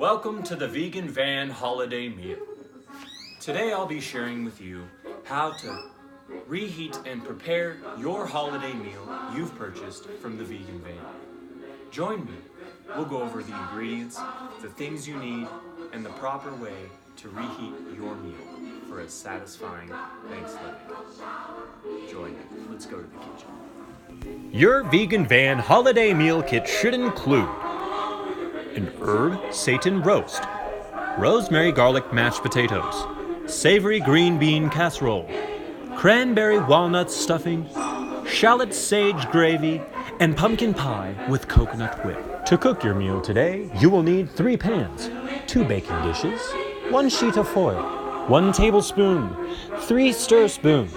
Welcome to the Vegan Van Holiday Meal. Today I'll be sharing with you how to reheat and prepare your holiday meal you've purchased from the Vegan Van. Join me. We'll go over the ingredients, the things you need, and the proper way to reheat your meal for a satisfying Thanksgiving. Join me. Let's go to the kitchen. Your Vegan Van holiday meal kit should include an herb seitan roast, rosemary garlic mashed potatoes, savory green bean casserole, cranberry walnut stuffing, shallot sage gravy, and pumpkin pie with coconut whip. To cook your meal today, you will need 3 pans, 2 baking dishes, 1 sheet of foil, 1 tablespoon, 3 stir spoons,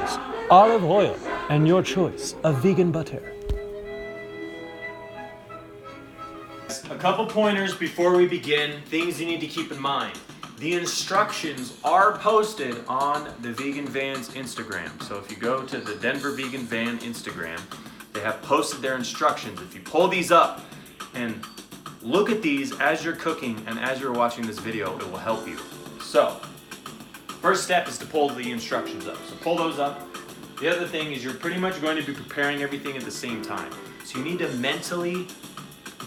olive oil, and your choice of vegan butter. A couple pointers before we begin, things you need to keep in mind. The instructions are posted on the Vegan Van's Instagram. So if you go to the Denver Vegan Van Instagram, they have posted their instructions. If you pull these up and look at these as you're cooking and as you're watching this video, it will help you. So, first step is to pull the instructions up. So pull those up. The other thing is you're pretty much going to be preparing everything at the same time. So you need to mentally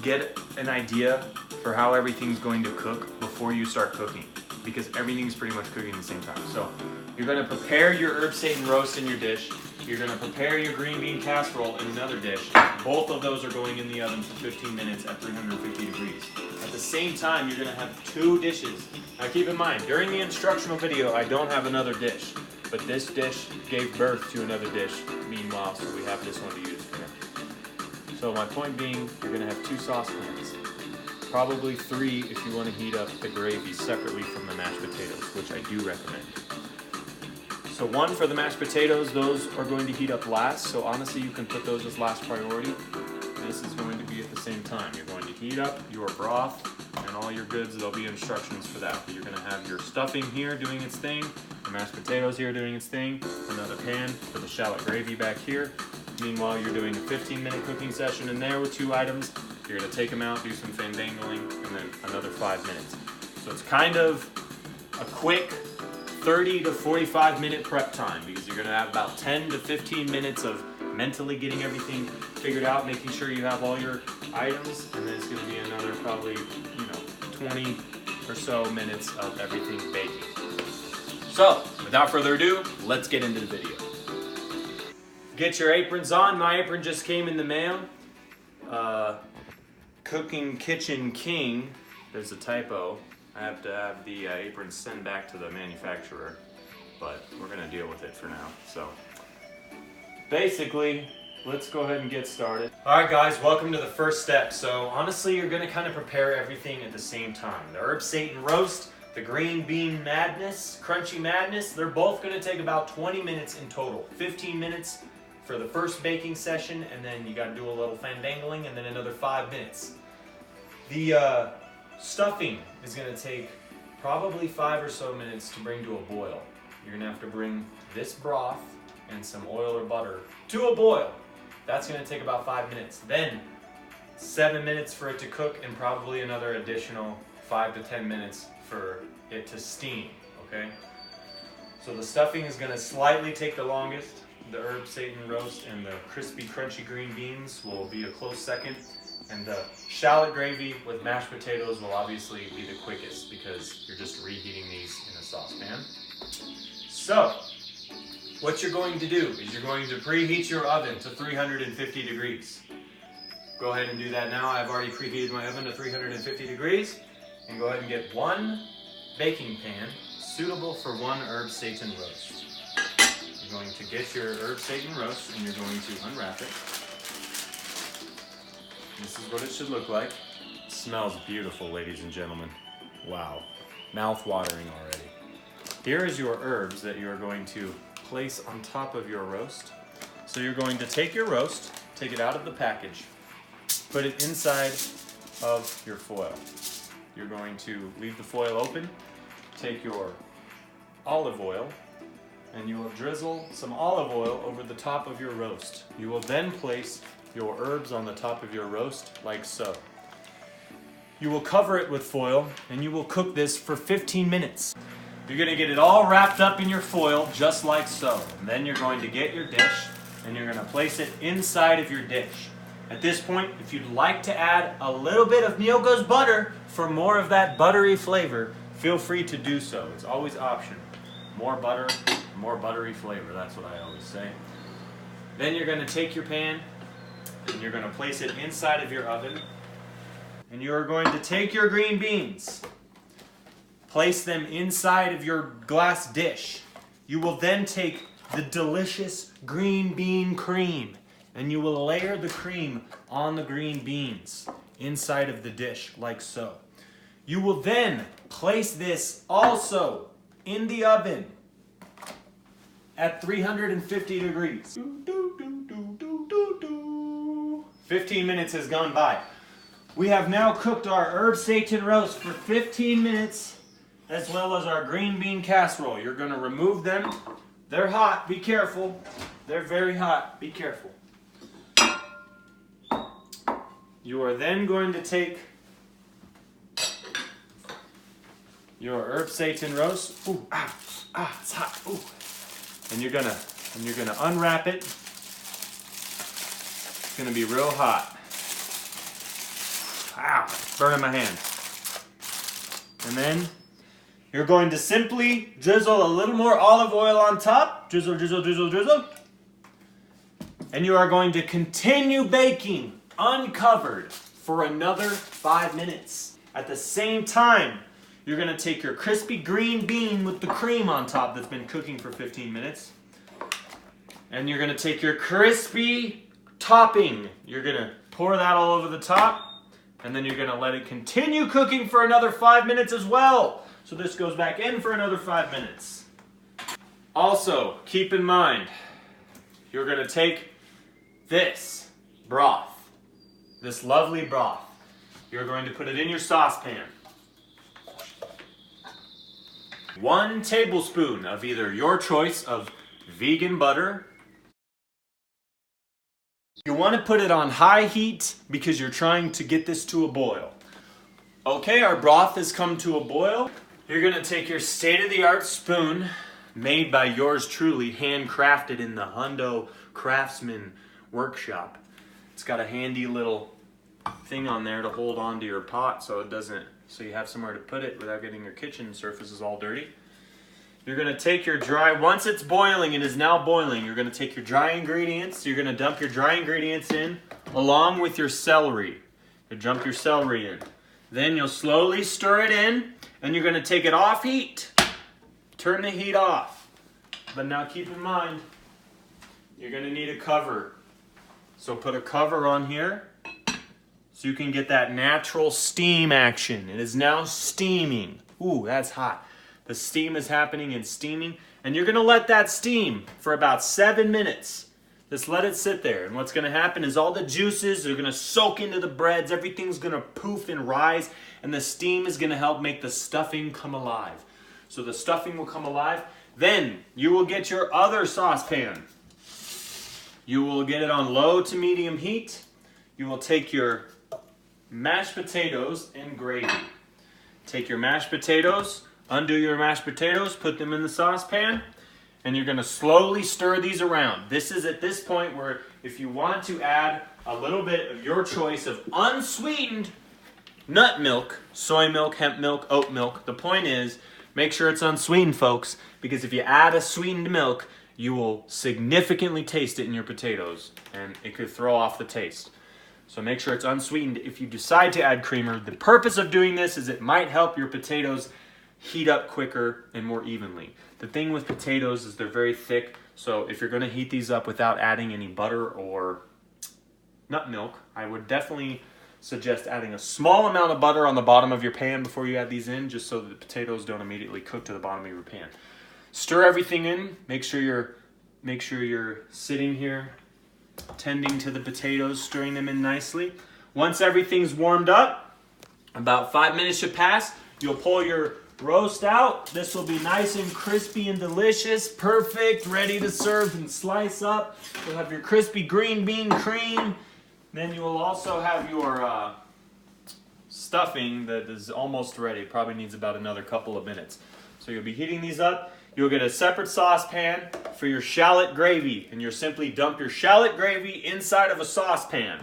get an idea for how everything's going to cook before you start cooking, because everything's pretty much cooking at the same time. So you're going to prepare your herb seitan roast in your dish. You're going to prepare your green bean casserole in another dish. Both of those are going in the oven for 15 minutes at 350 degrees. At the same time, you're going to have 2 dishes. Now keep in mind, during the instructional video, I don't have another dish, but this dish gave birth to another dish meanwhile, so we have this one to use for now. So my point being, you're going to have 2 saucepans. Probably 3 if you want to heat up the gravy separately from the mashed potatoes, which I do recommend. So 1 for the mashed potatoes, those are going to heat up last, so honestly you can put those as last priority. This is going to be at the same time. You're going to heat up your broth and all your goods. There'll be instructions for that. But you're going to have your stuffing here doing its thing, the mashed potatoes here doing its thing, another pan for the shallot gravy back here. Meanwhile, you're doing a 15-minute cooking session in there with 2 items. You're going to take them out, do some fandangling, and then another 5 minutes. So it's kind of a quick 30 to 45 minute prep time, because you're going to have about 10 to 15 minutes of mentally getting everything figured out, making sure you have all your items, and then it's going to be another probably 20 or so minutes of everything baking. So without further ado, let's get into the video. Get your aprons on. My apron just came in the mail. Cooking Kitchen King. There's a typo. I have to have the apron sent back to the manufacturer, but we're going to deal with it for now. So basically, let's go ahead and get started. Alright guys, welcome to the first step. So honestly, you're going to kind of prepare everything at the same time. The herb seitan roast, the green bean madness, crunchy madness, they're both going to take about 20 minutes in total. 15 minutes for the first baking session, and then you got to do a little fandangling, and then another 5 minutes. The stuffing is going to take probably 5 or so minutes to bring to a boil. You're going to have to bring this broth and some oil or butter to a boil. That's going to take about 5 minutes. Then 7 minutes for it to cook, and probably another additional 5 to 10 minutes for it to steam, okay? So the stuffing is going to slightly take the longest. The herb seitan roast and the crispy crunchy green beans will be a close second. And the shallot gravy with mashed potatoes will obviously be the quickest, because you're just reheating these in a saucepan. So, what you're going to do is you're going to preheat your oven to 350 degrees. Go ahead and do that now. I've already preheated my oven to 350 degrees. And go ahead and get 1 baking pan suitable for 1 herb seitan roast. You're going to get your herb seitan roast and you're going to unwrap it. This is what it should look like. It smells beautiful, ladies and gentlemen. Wow, mouth-watering already. Here is your herbs that you're going to place on top of your roast. So you're going to take your roast, take it out of the package, put it inside of your foil. You're going to leave the foil open, take your olive oil, and you will drizzle some olive oil over the top of your roast. You will then place your herbs on the top of your roast like so. You will cover it with foil and you will cook this for 15 minutes. You're gonna get it all wrapped up in your foil just like so. And then you're going to get your dish and you're gonna place it inside of your dish. At this point, if you'd like to add a little bit of Miyoko's butter for more of that buttery flavor, feel free to do so. It's always optional. More butter, more buttery flavor, that's what I always say. Then you're gonna take your pan and you're gonna place it inside of your oven. And you are going to take your green beans, place them inside of your glass dish. You will then take the delicious green bean cream and you will layer the cream on the green beans inside of the dish like so. You will then place this also in the oven at 350 degrees. 15 minutes has gone by. We have now cooked our herb seitan roast for 15 minutes, as well as our green bean casserole. You're going to remove them. They're hot, be careful. They're very hot, be careful. You are then going to take your herb seitan roast. Ooh, it's hot. Ooh. And you're gonna unwrap it. It's gonna be real hot. Ow, burning my hand. And then you're going to simply drizzle a little more olive oil on top. Drizzle, drizzle, drizzle, drizzle. And you are going to continue baking uncovered for another 5 minutes. At the same time, you're going to take your crispy green bean with the cream on top that's been cooking for 15 minutes. And you're going to take your crispy topping. You're going to pour that all over the top. And then you're going to let it continue cooking for another 5 minutes as well. So this goes back in for another 5 minutes. Also, keep in mind, you're going to take this broth, this lovely broth. You're going to put it in your saucepan. 1 tablespoon of either your choice of vegan butter. You want to put it on high heat because you're trying to get this to a boil. Okay, our broth has come to a boil. You're going to take your state-of-the-art spoon, made by yours truly, handcrafted in the Hundo Craftsman workshop. It's got a handy little thing on there to hold onto your pot so you have somewhere to put it without getting your kitchen surfaces all dirty. You're going to take your once it's boiling, it is now boiling, you're going to take your dry ingredients, you're going to dump your dry ingredients in along with your celery. You dump your celery in. Then you'll slowly stir it in and you're going to take it off heat. Turn the heat off. But now keep in mind, you're going to need a cover. So put a cover on here so you can get that natural steam action. It is now steaming. Ooh, that's hot. The steam is happening and steaming. And you're going to let that steam for about 7 minutes. Just let it sit there. And what's going to happen is all the juices are going to soak into the breads. Everything's going to poof and rise. And the steam is going to help make the stuffing come alive. So the stuffing will come alive. Then you will get your other saucepan. You will get it on low to medium heat. You will take your mashed potatoes and gravy. Take your mashed potatoes. Undo your mashed potatoes, put them in the saucepan, and you're going to slowly stir these around. This is at this point where if you want to add a little bit of your choice of unsweetened nut milk, soy milk, hemp milk, oat milk, the point is make sure it's unsweetened, folks, because if you add a sweetened milk, you will significantly taste it in your potatoes, and it could throw off the taste. So make sure it's unsweetened. If you decide to add creamer, the purpose of doing this is it might help your potatoes heat up quicker and more evenly. The thing with potatoes is they're very thick, so if you're going to heat these up without adding any butter or nut milk, I would definitely suggest adding a small amount of butter on the bottom of your pan before you add these in, just so that the potatoes don't immediately cook to the bottom of your pan. Stir everything in. Make sure you're sitting here tending to the potatoes, stirring them in nicely. Once everything's warmed up, about 5 minutes should pass, you'll pull your roast out. This will be nice and crispy and delicious, perfect, ready to serve and slice up. You'll have your crispy green bean cream. Then you will also have your stuffing that is almost ready. It probably needs about another couple of minutes. So you'll be heating these up. You'll get a separate saucepan for your shallot gravy, and you'll simply dump your shallot gravy inside of a saucepan.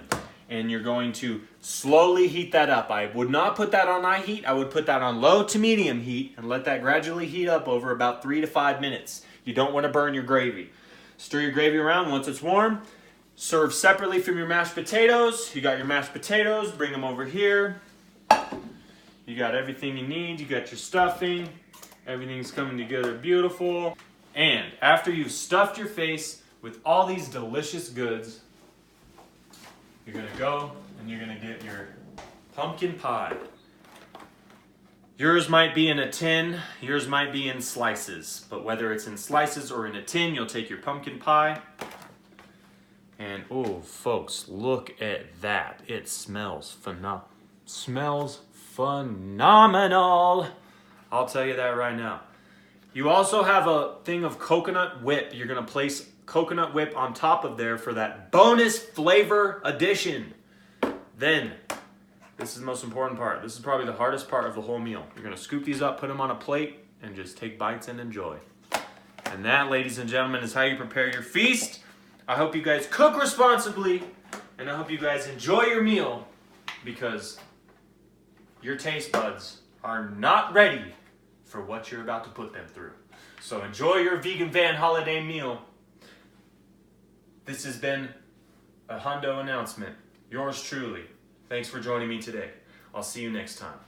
And you're going to slowly heat that up. I would not put that on high heat. I would put that on low to medium heat and let that gradually heat up over about 3 to 5 minutes. You don't want to burn your gravy. Stir your gravy around once it's warm. Serve separately from your mashed potatoes. You got your mashed potatoes, bring them over here. You got everything you need. You got your stuffing. Everything's coming together beautiful. And after you've stuffed your face with all these delicious goods, you're gonna go and you're gonna get your pumpkin pie. Yours might be in a tin, yours might be in slices, but whether it's in slices or in a tin, you'll take your pumpkin pie. And oh, folks, look at that. It smells phenomenal. I'll tell you that right now. You also have a thing of coconut whip. You're gonna place coconut whip on top of there for that bonus flavor addition. Then, this is the most important part. This is probably the hardest part of the whole meal. You're gonna scoop these up, put them on a plate, and just take bites and enjoy. And that, ladies and gentlemen, is how you prepare your feast. I hope you guys cook responsibly, and I hope you guys enjoy your meal, because your taste buds are not ready for what you're about to put them through. So enjoy your Vegan Van holiday meal. This has been a Hundo announcement. Yours truly. Thanks for joining me today. I'll see you next time,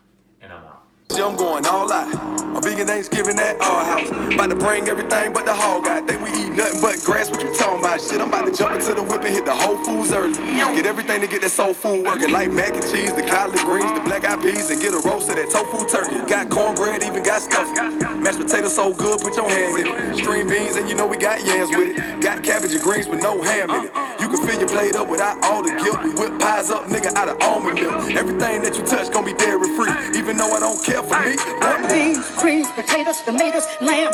and I'm out. I'm going all out. A vegan Thanksgiving at our house. About to bring everything but the hog out. Think we eat nothing but grass, what you talking about? Shit, I'm about to jump into the whip and hit the Whole Foods early. Get everything to get that soul food working, like mac and cheese, the collard greens, the black eyed peas, and get a roast of that tofu turkey. Got cornbread, even got stuffing. Mashed potatoes so good, put your hands in it. String beans, and you know we got yams with it. Got cabbage and greens with no ham in it. You can fill your plate up without all the guilt. We whip pies up, nigga, out of almond milk. Everything that you touch gon' be dairy free, even though I don't care for me. Beans, greens, potatoes, tomatoes, lamb,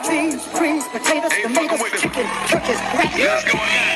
beans, greens, potatoes, tomatoes, chicken, turkeys, rats.